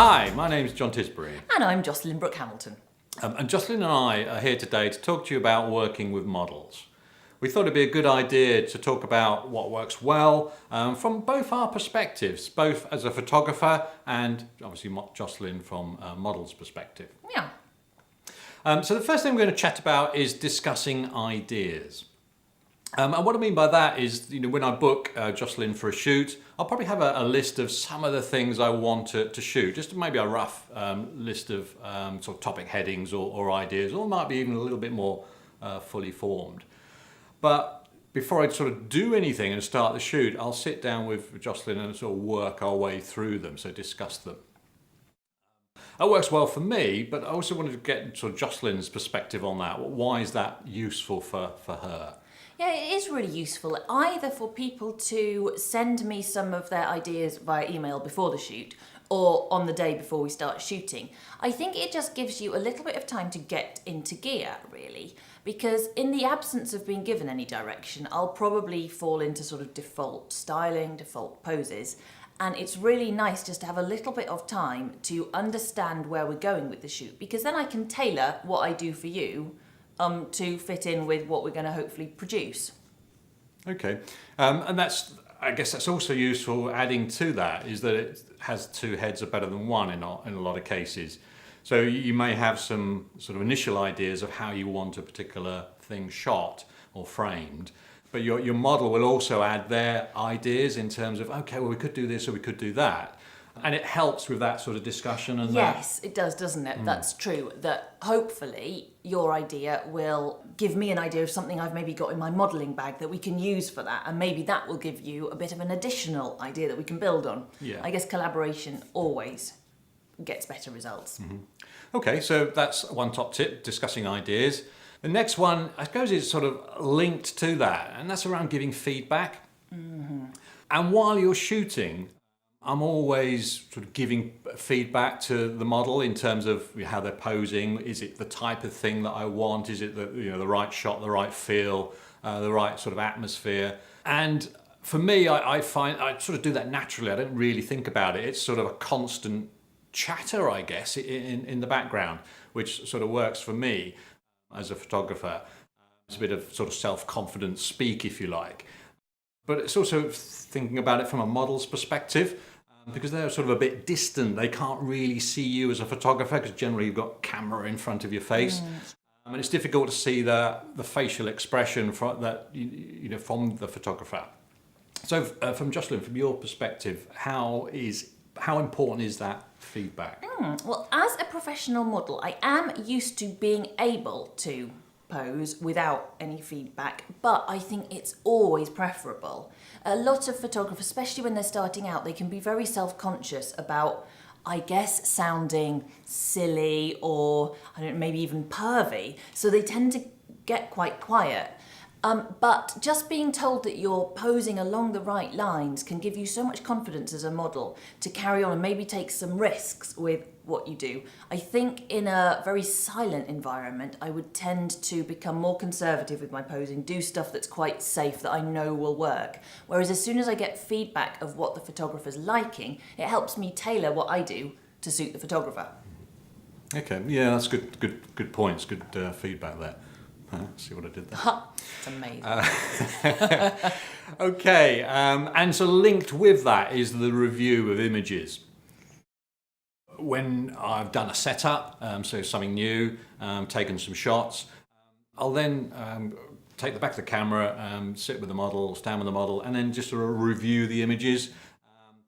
Hi, my name's John Tisbury. And I'm Joceline Brooke-Hamilton. And Jocelyn and I are here today to talk to you about working with models. We thought it'd be a good idea to talk about what works well from both our perspectives, both as a photographer and obviously Jocelyn from a model's perspective. Yeah. So the first thing we're going to chat about is discussing ideas. And what I mean by that is, when I book Jocelyn for a shoot, I'll probably have a list of some of the things I want to shoot, just maybe a rough list of sort of topic headings or ideas, or it might be even a little bit more fully formed. But before I sort of do anything and start the shoot, I'll sit down with Jocelyn and sort of work our way through them, so discuss them. That works well for me, but I also wanted to get sort of Jocelyn's perspective on that. Why is that useful for her? Yeah, it is really useful, either for people to send me some of their ideas via email before the shoot or on the day before we start shooting. I think it just gives you a little bit of time to get into gear, really, because in the absence of being given any direction, I'll probably fall into sort of default styling, default poses, and it's really nice just to have a little bit of time to understand where we're going with the shoot, because then I can tailor what I do for you to fit in with what we're going to hopefully produce. Okay, and I guess that's also useful. Adding to that is that it has two heads are better than one in a lot of cases. So you may have some sort of initial ideas of how you want a particular thing shot or framed, but your model will also add their ideas in terms of, okay, well, we could do this or we could do that. And it helps with that sort of discussion and Yes, it does, doesn't it? That's true. That hopefully your idea will give me an idea of something I've maybe got in my modelling bag that we can use for that, and maybe that will give you a bit of an additional idea that we can build on. Yeah. I guess collaboration always gets better results. Mm-hmm. Okay, so that's one top tip, discussing ideas. The next one, I suppose, is sort of linked to that, and that's around giving feedback. Mm-hmm. And while you're shooting, I'm always sort of giving feedback to the model in terms of how they're posing. Is it the type of thing that I want? Is it the right shot, the right feel, the right sort of atmosphere? And for me, I find I sort of do that naturally. I don't really think about it. It's sort of a constant chatter, I guess, in the background, which sort of works for me as a photographer. It's a bit of sort of self-confident speak, if you like. But it's also thinking about it from a model's perspective, because they're sort of a bit distant. They can't really see you as a photographer because generally you've got camera in front of your face. And it's difficult to see the facial expression from the photographer. So from Jocelyn, from your perspective, how important is that feedback? Well, as a professional model, I am used to being able to pose without any feedback, but I think it's always preferable. A lot of photographers, especially when they're starting out, they can be very self-conscious about, I guess, sounding silly or maybe even pervy, so they tend to get quite quiet. But just being told that you're posing along the right lines can give you so much confidence as a model to carry on and maybe take some risks with what you do. I think in a very silent environment, I would tend to become more conservative with my posing, do stuff that's quite safe that I know will work. Whereas as soon as I get feedback of what the photographer's liking, it helps me tailor what I do to suit the photographer. Okay, yeah, that's good points, good feedback there. See what I did there? It's amazing. Okay, and so linked with that is the review of images. When I've done a setup, so something new, taken some shots, I'll then take the back of the camera, sit with the model, stand with the model, and then just sort of review the images.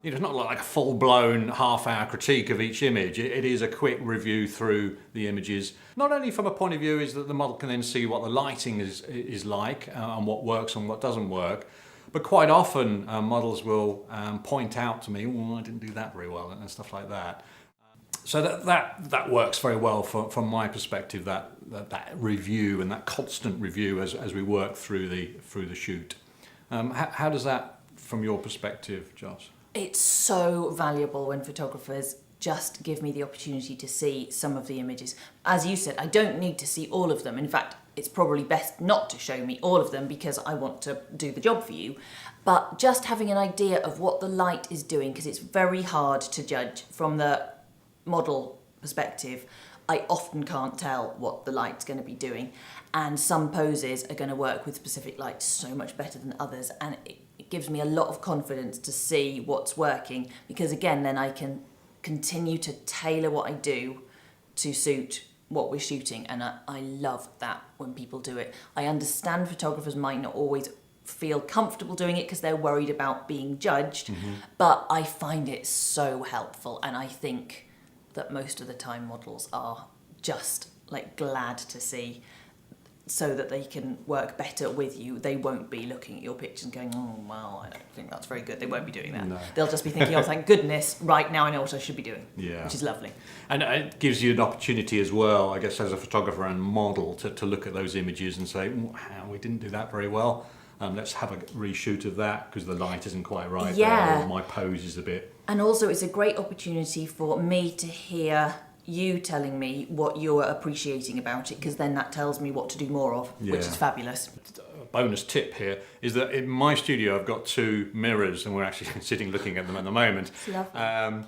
It's not like a full-blown half-hour critique of each image. It is a quick review through the images. Not only from a point of view is that the model can then see what the lighting is like and what works and what doesn't work, but quite often models will point out to me, well, I didn't do that very well, and stuff like that. So that works very well from my perspective, that review and that constant review as we work through the shoot. How does that, from your perspective, Joss? It's so valuable when photographers just give me the opportunity to see some of the images. As you said, I don't need to see all of them. In fact, it's probably best not to show me all of them because I want to do the job for you. But just having an idea of what the light is doing, because it's very hard to judge from the model perspective, I often can't tell what the light's going to be doing. And some poses are going to work with specific lights so much better than others. And it gives me a lot of confidence to see what's working, because again, then I can continue to tailor what I do to suit what we're shooting. And I love that when people do it. I understand photographers might not always feel comfortable doing it because they're worried about being judged, but I find it so helpful, and I think that most of the time models are just like glad to see, so that they can work better with you. They won't be looking at your pictures and going, oh wow, I don't think that's very good. They won't be doing that. No. They'll just be thinking, oh thank goodness, right now I know what I should be doing. Yeah. Which is lovely. And it gives you an opportunity as well, I guess, as a photographer and model, to look at those images and say, wow, we didn't do that very well. Let's have a reshoot of that because the light isn't quite right there, or my pose is a bit... And also it's a great opportunity for me to hear you telling me what you're appreciating about it, because then that tells me what to do more of, which is fabulous. A bonus tip here is that in my studio I've got 2 mirrors, and we're actually sitting looking at them at the moment. It's lovely.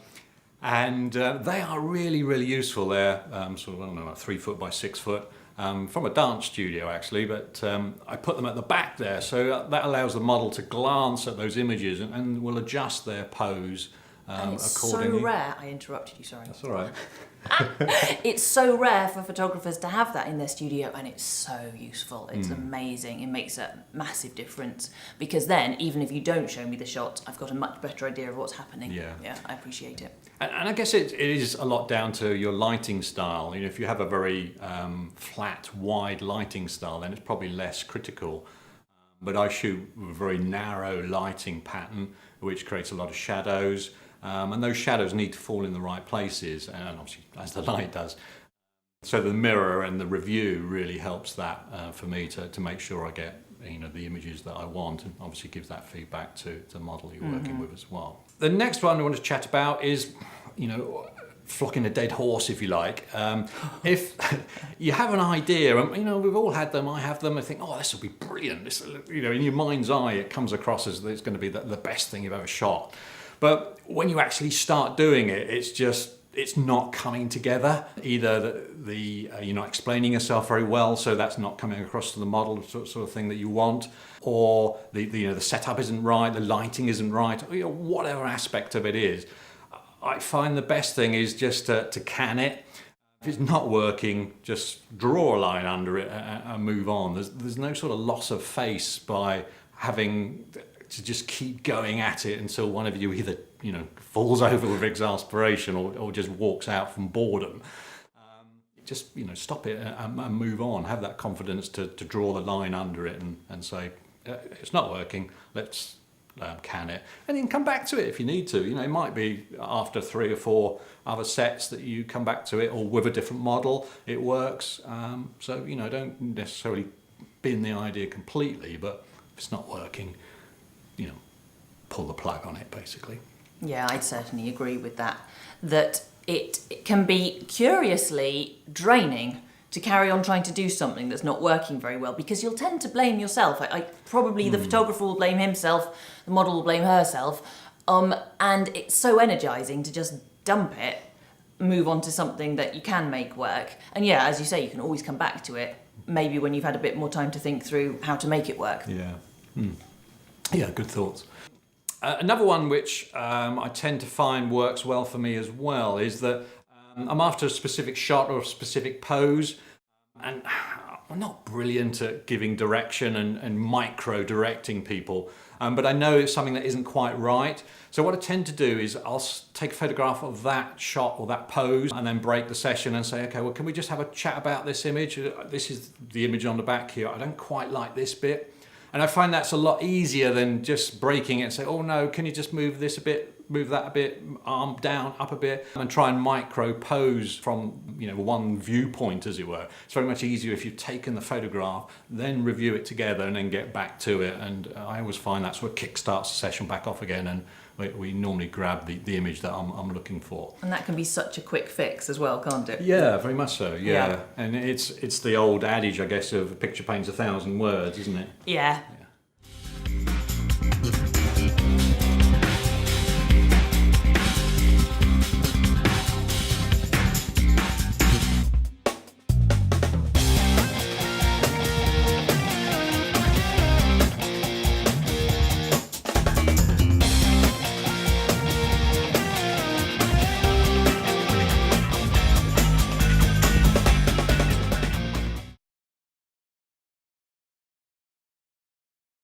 And they are really, really useful. They're sort of, I don't know, like 3 foot by 6 foot. From a dance studio actually, but I put them at the back there, so that allows the model to glance at those images and will adjust their pose and it's accordingly. so rare. I interrupted you, sorry. That's all right. It's so rare for photographers to have that in their studio, and it's so useful. It's amazing. It makes a massive difference, because then even if you don't show me the shot, I've got a much better idea of what's happening. Yeah, I appreciate it. And I guess it is a lot down to your lighting style. You know, if you have a very flat, wide lighting style, then it's probably less critical. But I shoot with a very narrow lighting pattern, which creates a lot of shadows. And those shadows need to fall in the right places, and obviously as the light does. So the mirror and the review really helps that for me to make sure I get the images that I want, and obviously gives that feedback to the model you're working with as well. The next one I want to chat about is, flocking a dead horse, if you like. If you have an idea, and we've all had them, I have them, I think, oh, this will be brilliant. This, in your mind's eye, it comes across as it's going to be the best thing you've ever shot. But when you actually start doing it, it's not coming together. Either you're not explaining yourself very well, so that's not coming across to the model, sort of thing that you want, or the setup isn't right, the lighting isn't right, whatever aspect of it is. I find the best thing is just to can it. If it's not working, just draw a line under it and move on. There's no sort of loss of face by having to just keep going at it until one of you either falls over with exasperation or just walks out from boredom. Just stop it and move on. Have that confidence to draw the line under it and say, it's not working, let's can it, and then come back to it if you need to. It might be after 3 or 4 other sets that you come back to it, or with a different model it works. So don't necessarily bin the idea completely, but if it's not working, pull the plug on it, basically. Yeah, I'd certainly agree with that. That it can be curiously draining to carry on trying to do something that's not working very well, because you'll tend to blame yourself. Probably the photographer will blame himself, the model will blame herself, and it's so energising to just dump it, move on to something that you can make work. And yeah, as you say, you can always come back to it, maybe when you've had a bit more time to think through how to make it work. Yeah. Yeah, good thoughts. Another one which I tend to find works well for me as well is that I'm after a specific shot or a specific pose, and I'm not brilliant at giving direction and micro-directing people, but I know it's something that isn't quite right. So what I tend to do is I'll take a photograph of that shot or that pose and then break the session and say, okay, well, can we just have a chat about this image? This is the image on the back here. I don't quite like this bit. And I find that's a lot easier than just breaking it and say, oh no, can you just move this a bit, move that a bit, arm down, up a bit, and try and micro pose from one viewpoint, as it were. It's very much easier if you've taken the photograph, then review it together and then get back to it. And I always find that sort of kickstarts the session back off again, and we normally grab the image that I'm looking for. And that can be such a quick fix as well, can't it? Yeah, very much so, yeah. And it's the old adage, I guess, of a picture paints 1,000 words, isn't it? Yeah,